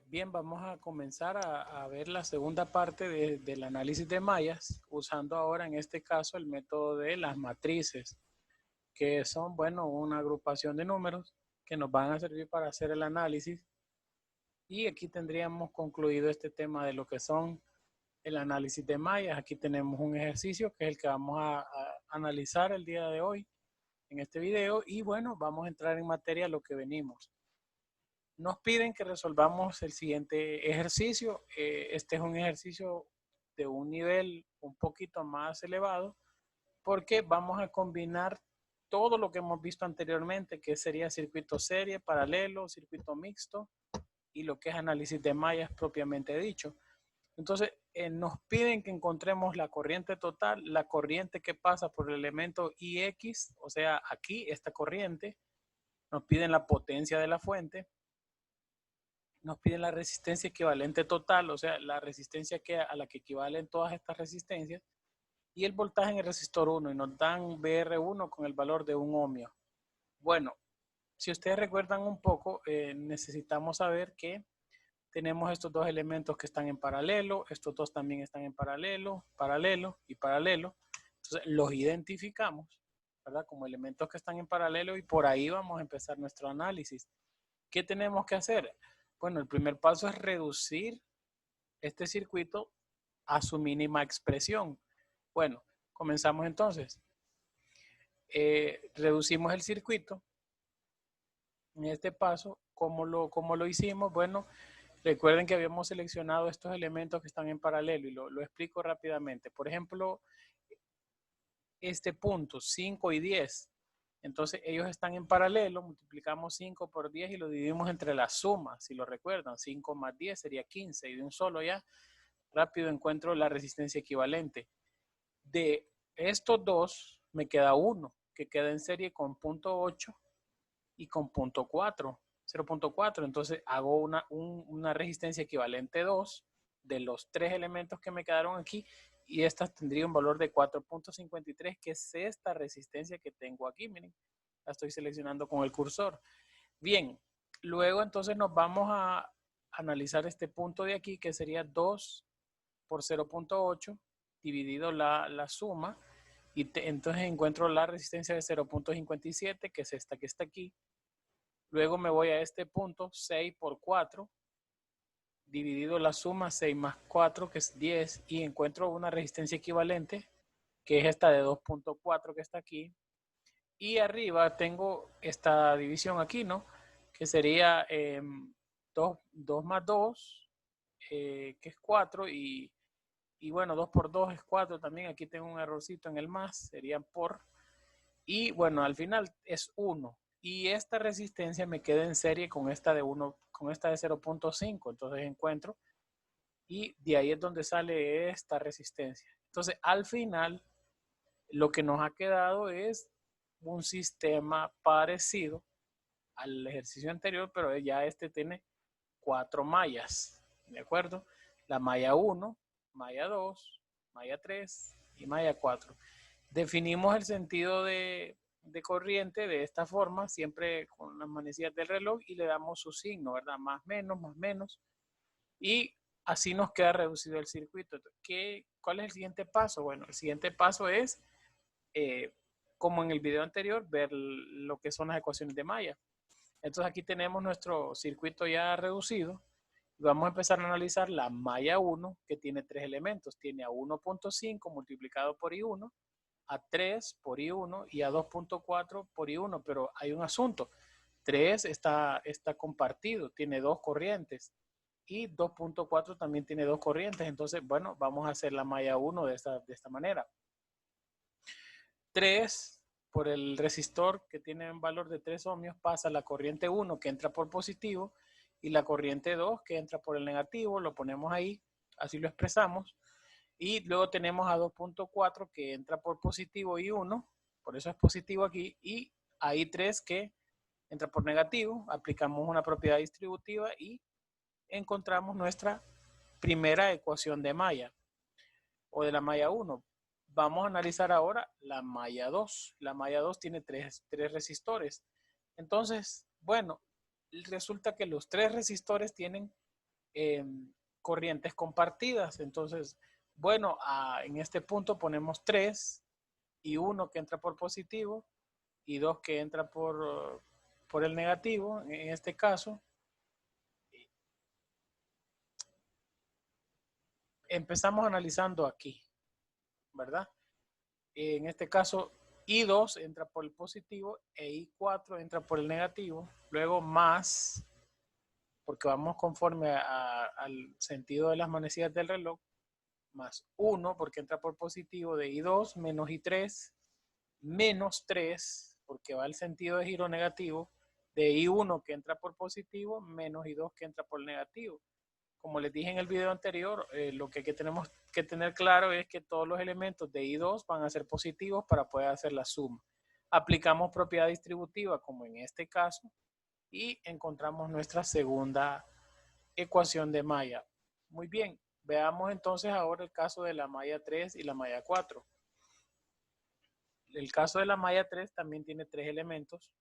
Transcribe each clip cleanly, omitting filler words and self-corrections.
Bien, vamos a comenzar a ver la segunda parte del análisis de mallas, usando ahora en este caso el método de las matrices, que son, bueno, una agrupación de números que nos van a servir para hacer el análisis. Y aquí tendríamos concluido este tema de lo que son el análisis de mallas. Aquí tenemos un ejercicio que es el que vamos a analizar el día de hoy en este video. Y bueno, vamos a entrar en materia a lo que venimos. Nos piden que resolvamos el siguiente ejercicio. Este es un ejercicio de un nivel un poquito más elevado porque vamos a combinar todo lo que hemos visto anteriormente, que sería circuito serie, paralelo, circuito mixto y lo que es análisis de mallas propiamente dicho. Entonces, nos piden que encontremos la corriente total, la corriente que pasa por el elemento IX, o sea, aquí esta corriente. Nos piden la potencia de la fuente. Nos piden la resistencia equivalente total, o sea, la resistencia a la que equivalen todas estas resistencias, y el voltaje en el resistor 1, y nos dan BR1 con el valor de 1 ohmio. Bueno, si ustedes recuerdan un poco, necesitamos saber que tenemos estos dos elementos que están en paralelo, estos dos también están en paralelo, paralelo y paralelo. Entonces los identificamos, ¿verdad? Como elementos que están en paralelo, y por ahí vamos a empezar nuestro análisis. ¿Qué tenemos que hacer? Bueno, el primer paso es reducir este circuito a su mínima expresión. Bueno, comenzamos entonces. Reducimos el circuito. En este paso, ¿cómo lo hicimos? Bueno, recuerden que habíamos seleccionado estos elementos que están en paralelo y lo explico rápidamente. Por ejemplo, este punto, 5 y 10. Entonces ellos están en paralelo, multiplicamos 5 por 10 y lo dividimos entre la suma, si lo recuerdan. 5 más 10 sería 15 y de un solo ya rápido encuentro la resistencia equivalente. De estos dos me queda uno, que queda en serie con punto 8 y con punto 4, 0.4. Entonces hago una resistencia equivalente 2 de los tres elementos que me quedaron aquí, y esta tendría un valor de 4.53, que es esta resistencia que tengo aquí. Miren, la estoy seleccionando con el cursor. Bien, luego entonces nos vamos a analizar este punto de aquí, que sería 2 por 0.8 dividido la suma, y entonces encuentro la resistencia de 0.57, que es esta que está aquí. Luego me voy a este punto, 6 por 4 dividido la suma, 6 más 4, que es 10, y encuentro una resistencia equivalente, que es esta de 2.4 que está aquí. Y arriba tengo esta división aquí, ¿no? Que sería 2 más 2, que es 4, y bueno, 2 por 2 es 4 también. Aquí tengo un errorcito en el más, serían por. Y bueno, al final es 1. Y esta resistencia me queda en serie con esta de 1, con esta de 0.5. Entonces encuentro, y de ahí es donde sale esta resistencia. Entonces al final lo que nos ha quedado es un sistema parecido al ejercicio anterior, pero ya este tiene 4 mallas, ¿de acuerdo? La malla 1, malla 2, malla 3 y malla 4. Definimos el sentido de corriente de esta forma, siempre con las manecillas del reloj, y le damos su signo, ¿verdad? Más menos, y así nos queda reducido el circuito. ¿Cuál es el siguiente paso? Bueno, el siguiente paso es, como en el video anterior, ver lo que son las ecuaciones de malla. Entonces aquí tenemos nuestro circuito ya reducido. Vamos a empezar a analizar la malla 1, que tiene tres elementos. Tiene a 1.5 multiplicado por I1, a 3 por I1 y a 2.4 por I1, pero hay un asunto. 3 está compartido, tiene dos corrientes, y 2.4 también tiene dos corrientes. Entonces, bueno, vamos a hacer la malla 1 de esta manera. 3 por el resistor, que tiene un valor de 3 ohmios, pasa la corriente 1, que entra por positivo, y la corriente 2, que entra por el negativo. Lo ponemos ahí, así lo expresamos. Y luego tenemos a 2.4, que entra por positivo, y 1, por eso es positivo aquí, y ahí 3, que entra por negativo. Aplicamos una propiedad distributiva y encontramos nuestra primera ecuación de malla, o de la malla 1. Vamos a analizar ahora la malla 2. La malla 2 tiene tres resistores. Entonces, bueno, resulta que los tres resistores tienen corrientes compartidas. Entonces, bueno, en este punto ponemos 3 y 1 que entra por positivo y 2 que entra por el negativo, en este caso. Empezamos analizando aquí, ¿verdad? En este caso, I2 entra por el positivo e I4 entra por el negativo. Luego más, porque vamos conforme al sentido de las manecillas del reloj, más 1 porque entra por positivo de I2 menos I3 menos 3 porque va el sentido de giro negativo de I1 que entra por positivo menos I2 que entra por negativo. Como les dije en el video anterior, lo que tenemos que tener claro es que todos los elementos de I2 van a ser positivos para poder hacer la suma. Aplicamos propiedad distributiva como en este caso y encontramos nuestra segunda ecuación de malla. Muy bien, veamos entonces ahora el caso de la malla 3 y la malla 4. El caso de la malla 3 también tiene 3 elementos.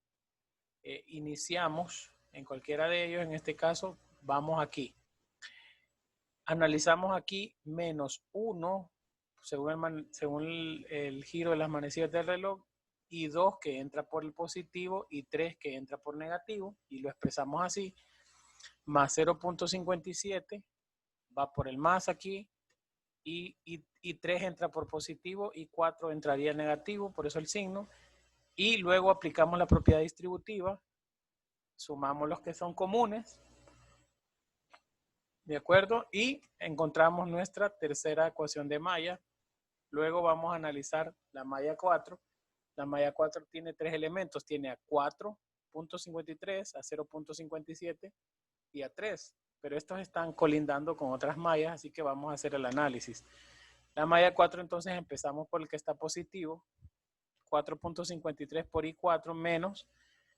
Iniciamos en cualquiera de ellos, en este caso vamos aquí. Analizamos aquí menos 1 según el giro de las manecillas del reloj y 2 que entra por el positivo y 3 que entra por negativo y lo expresamos así, más 0.57 va por el más aquí y 3 entra por positivo y 4 entraría negativo, por eso el signo, y luego aplicamos la propiedad distributiva, sumamos los que son comunes, ¿de acuerdo? Y encontramos nuestra tercera ecuación de malla. Luego vamos a analizar la malla 4. La malla 4 tiene 3 elementos. Tiene a 4.53, a 0.57 y a 3. Pero estos están colindando con otras mallas, así que vamos a hacer el análisis. La malla 4 entonces empezamos por el que está positivo. 4.53 por I4 menos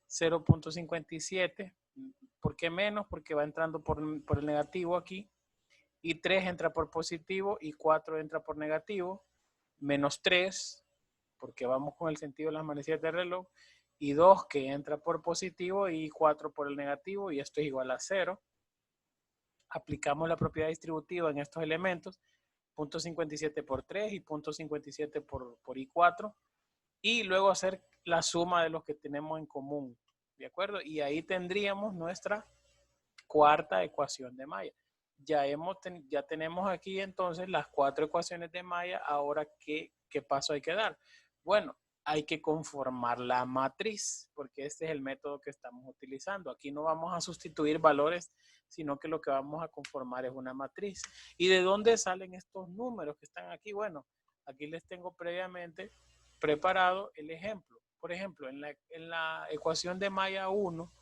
0.57. ¿Por qué menos? Porque va entrando por el negativo aquí. Y 3 entra por positivo y 4 entra por negativo. Menos 3, porque vamos con el sentido de las manecillas del reloj. Y 2 que entra por positivo y 4 por el negativo. Y esto es igual a 0. Aplicamos la propiedad distributiva en estos elementos. 0.57 por 3 y 0.57 por I4. Y luego hacer la suma de los que tenemos en común. ¿De acuerdo? Y ahí tendríamos nuestra cuarta ecuación de malla. Ya tenemos aquí entonces las 4 ecuaciones de malla. Ahora, ¿qué paso hay que dar? Bueno, hay que conformar la matriz, porque este es el método que estamos utilizando. Aquí no vamos a sustituir valores, sino que lo que vamos a conformar es una matriz. ¿Y de dónde salen estos números que están aquí? Bueno, aquí les tengo previamente preparado el ejemplo. Por ejemplo, en la ecuación de malla 1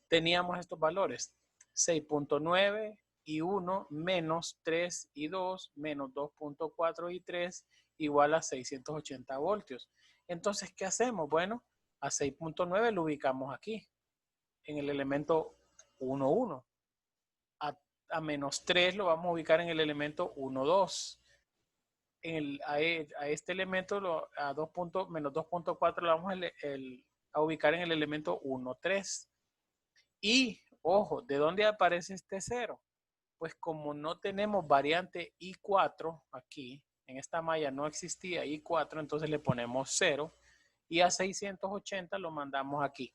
teníamos estos valores: 6.9 y 1 menos 3 y 2 menos 2.4 y 3 igual a 680 voltios. Entonces, ¿qué hacemos? Bueno, a 6.9 lo ubicamos aquí, en el elemento 1, 1. A menos 3 lo vamos a ubicar en el elemento 1, 2. A este elemento, menos 2.4 lo vamos a ubicar en el elemento 1, 3. Y, ojo, ¿de dónde aparece este 0? Pues como no tenemos variante I4 aquí, en esta malla no existía I4, entonces le ponemos 0 y a 680 lo mandamos aquí.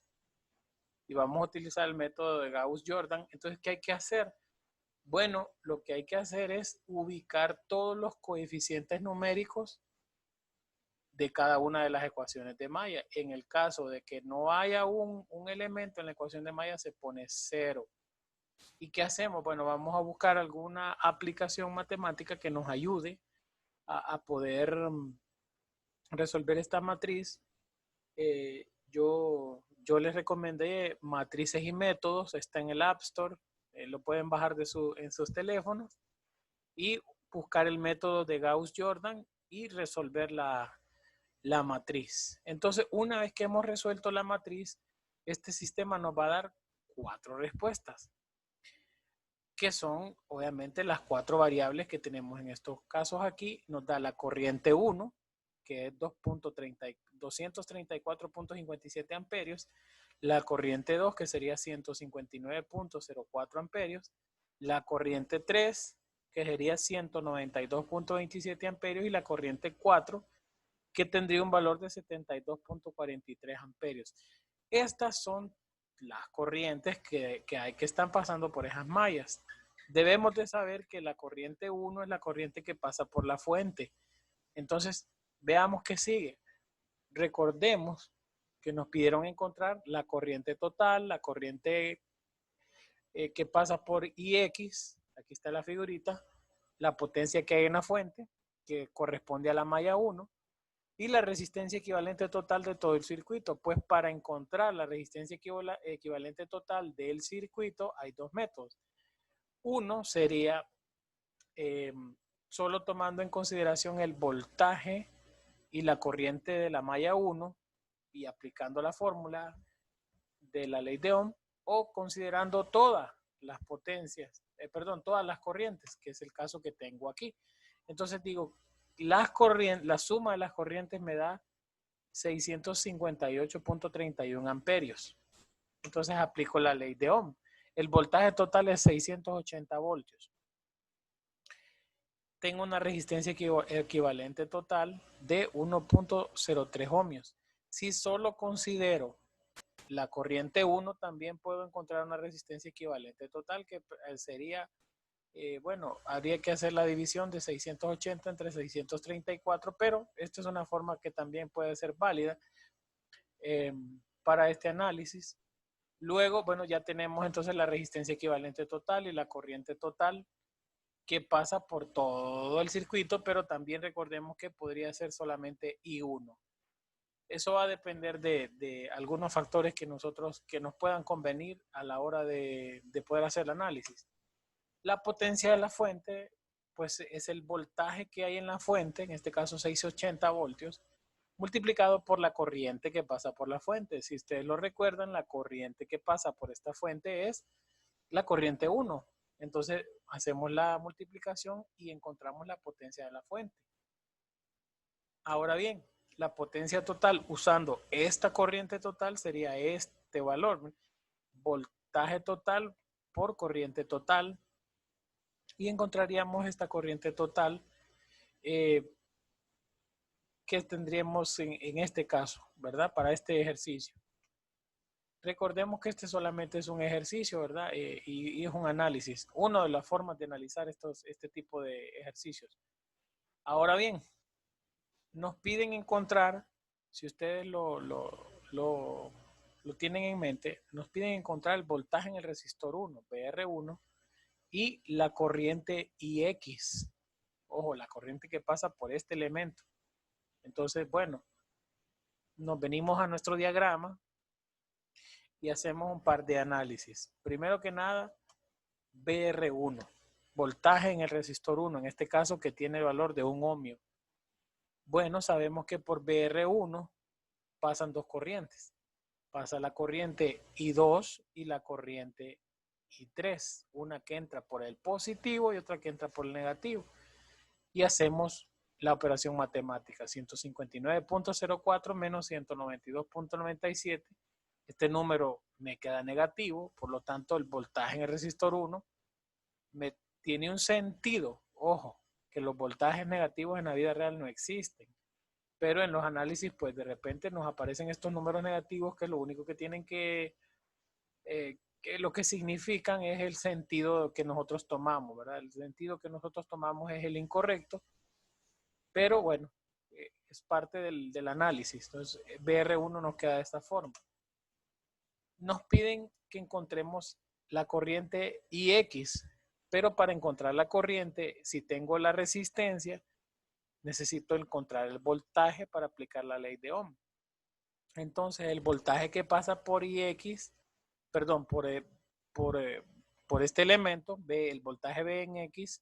Y vamos a utilizar el método de Gauss-Jordan. Entonces, ¿qué hay que hacer? Bueno, lo que hay que hacer es ubicar todos los coeficientes numéricos de cada una de las ecuaciones de malla. En el caso de que no haya un elemento en la ecuación de malla, se pone 0. ¿Y qué hacemos? Bueno, vamos a buscar alguna aplicación matemática que nos ayude a poder resolver esta matriz. Yo les recomendé Matrices y Métodos, está en el App Store, lo pueden bajar en sus teléfonos y buscar el método de Gauss-Jordan y resolver la matriz. Entonces, una vez que hemos resuelto la matriz, este sistema nos va a dar 4 respuestas, que son obviamente las 4 variables que tenemos en estos casos aquí. Nos da la corriente 1, que es 234.57 amperios, la corriente 2, que sería 159.04 amperios, la corriente 3, que sería 192.27 amperios, y la corriente 4, que tendría un valor de 72.43 amperios. Estas son las corrientes que están pasando por esas mallas. Debemos de saber que la corriente 1 es la corriente que pasa por la fuente. Entonces, veamos qué sigue. Recordemos que nos pidieron encontrar la corriente total, la corriente que pasa por IX, aquí está la figurita, la potencia que hay en la fuente, que corresponde a la malla 1, y la resistencia equivalente total de todo el circuito. Pues para encontrar la resistencia equivalente total del circuito hay dos métodos. Uno sería solo tomando en consideración el voltaje y la corriente de la malla 1 y aplicando la fórmula de la ley de Ohm, o considerando todas las potencias, todas las corrientes, que es el caso que tengo aquí. Entonces digo, la suma de las corrientes me da 658.31 amperios. Entonces aplico la ley de Ohm. El voltaje total es 680 voltios. Tengo una resistencia equivalente total de 1.03 ohmios. Si solo considero la corriente 1, también puedo encontrar una resistencia equivalente total, que sería, habría que hacer la división de 680 entre 634, pero esta es una forma que también puede ser válida para este análisis. Luego, ya tenemos entonces la resistencia equivalente total y la corriente total que pasa por todo el circuito, pero también recordemos que podría ser solamente I1. Eso va a depender de algunos factores que nos puedan convenir a la hora de poder hacer el análisis. La potencia de la fuente, pues es el voltaje que hay en la fuente, en este caso 680 voltios, multiplicado por la corriente que pasa por la fuente. Si ustedes lo recuerdan, la corriente que pasa por esta fuente es la corriente 1. Entonces hacemos la multiplicación y encontramos la potencia de la fuente. Ahora bien, la potencia total usando esta corriente total sería este valor, voltaje total por corriente total, y encontraríamos esta corriente total que tendríamos en este caso, ¿verdad? Para este ejercicio. Recordemos que este solamente es un ejercicio, ¿verdad? Y es un análisis, una de las formas de analizar este tipo de ejercicios. Ahora bien, nos piden encontrar, si ustedes lo tienen en mente, nos piden encontrar el voltaje en el resistor 1, BR1, y la corriente IX. Ojo, la corriente que pasa por este elemento. Entonces, nos venimos a nuestro diagrama y hacemos un par de análisis. Primero que nada, BR1, voltaje en el resistor 1, en este caso que tiene el valor de 1 ohmio. Bueno, sabemos que por BR1 pasan dos corrientes. Pasa la corriente I2 y la corriente I3. Una que entra por el positivo y otra que entra por el negativo. Y hacemos la operación matemática. 159.04 menos 192.97. Este número me queda negativo, por lo tanto el voltaje en el resistor 1 me tiene un sentido. Ojo, que los voltajes negativos en la vida real no existen, pero en los análisis pues de repente nos aparecen estos números negativos que lo único que tienen que lo que significan es el sentido que nosotros tomamos, ¿verdad? El sentido que nosotros tomamos es el incorrecto, pero es parte del análisis. Entonces BR1 nos queda de esta forma. Nos piden que encontremos la corriente IX, pero para encontrar la corriente, si tengo la resistencia, necesito encontrar el voltaje para aplicar la ley de Ohm. Entonces, el voltaje que pasa por IX, por este elemento, el voltaje B en X,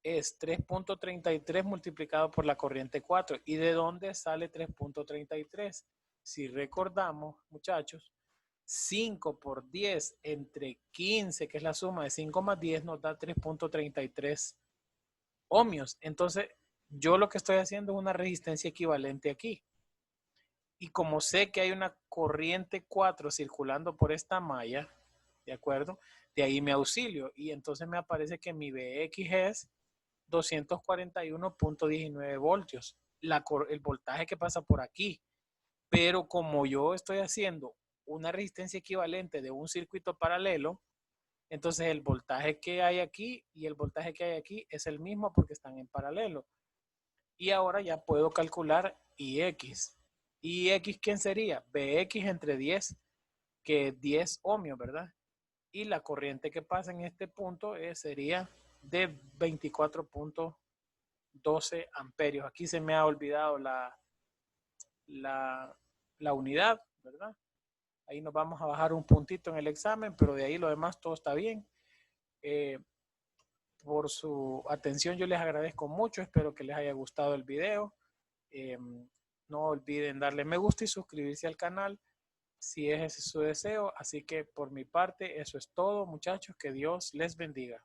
es 3.33 multiplicado por la corriente 4. ¿Y de dónde sale 3.33? Si recordamos, muchachos, 5 por 10 entre 15, que es la suma de 5 más 10, nos da 3.33 ohmios. Entonces, yo lo que estoy haciendo es una resistencia equivalente aquí. Y como sé que hay una corriente 4 circulando por esta malla, ¿de acuerdo? De ahí mi auxilio. Y entonces me aparece que mi Vx es 241.19 voltios, el voltaje que pasa por aquí. Pero como yo estoy haciendo una resistencia equivalente de un circuito paralelo, entonces el voltaje que hay aquí y el voltaje que hay aquí es el mismo porque están en paralelo. Y ahora ya puedo calcular IX. ¿IX quién sería? Bx entre 10, que es 10 ohmios, ¿verdad? Y la corriente que pasa en este punto sería de 24.12 amperios. Aquí se me ha olvidado la, la unidad, ¿verdad? Ahí nos vamos a bajar un puntito en el examen, pero de ahí lo demás todo está bien. Por su atención yo les agradezco mucho, espero que les haya gustado el video. No olviden darle me gusta y suscribirse al canal si es ese su deseo. Así que por mi parte eso es todo, muchachos, que Dios les bendiga.